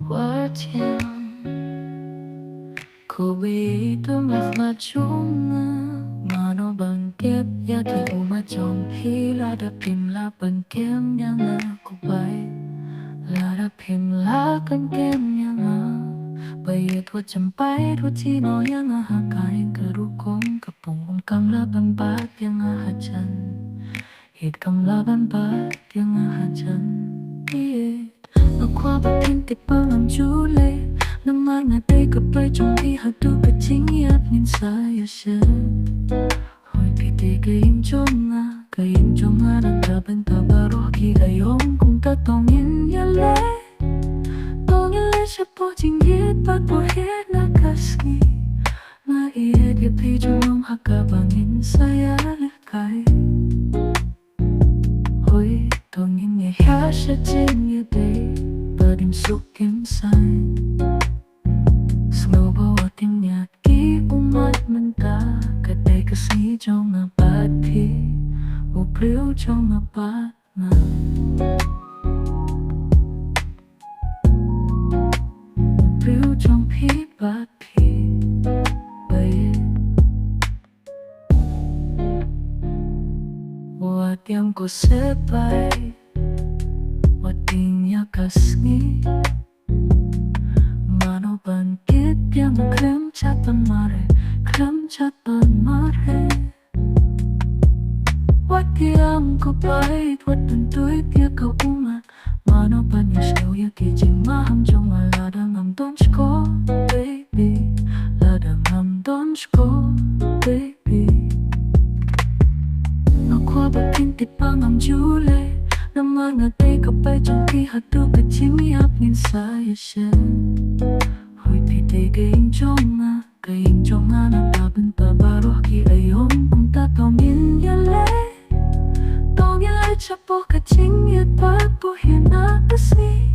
qua thiên cô bị tôi mà chung mà nó bằng kép ya thì mà chồng khi là đã tìm là bằng kem yang cô bay là đã tìm là cần kem yang bây giờ thua chăm bay thua chi nó yang hạ cái cơ ru con cặp bông cầm là bằng bát yang hạ chân hít cầm là bằng bát yang hạ chân nó qua bát thiên tịch bao làm chú lệ nó mang ở đây cặp bay trong khi hạt tu cái chính nhất nên sai ở sân hồi thì cái im trong cái im trong đang ta bên ta baru khi ai ôm cùng ta tòng in ya lệ siapa jinggit pat bohet na kasih na iya dia pijung haka bangin saya lekai hoi tongin nghe ya sajin như đây badim suk kim sai snow bawa tim nhạt ký umat menta kadai kasih trong abati upriu trong abat na trong phí bát phí bay wa tiang ko sepay wa tinya kasngi mano bangkit yang klem chatan mare wa tiang ko bay wa tentuy tia ko umat mano banya siêu ya ki jing maham trong la đang ngầm đón ko baby la đang ngầm đón ko baby nó qua bậc thiên tịch ba ngầm chú lệ nó mang ở đây cặp bay trong khi hạt tu cái chim áp nhìn xa ya sen hồi thì đây cái in trong na ta bên ta baru khi ai ôm cùng ta tao min ya lệ siapa kacing ya tak bohena kesini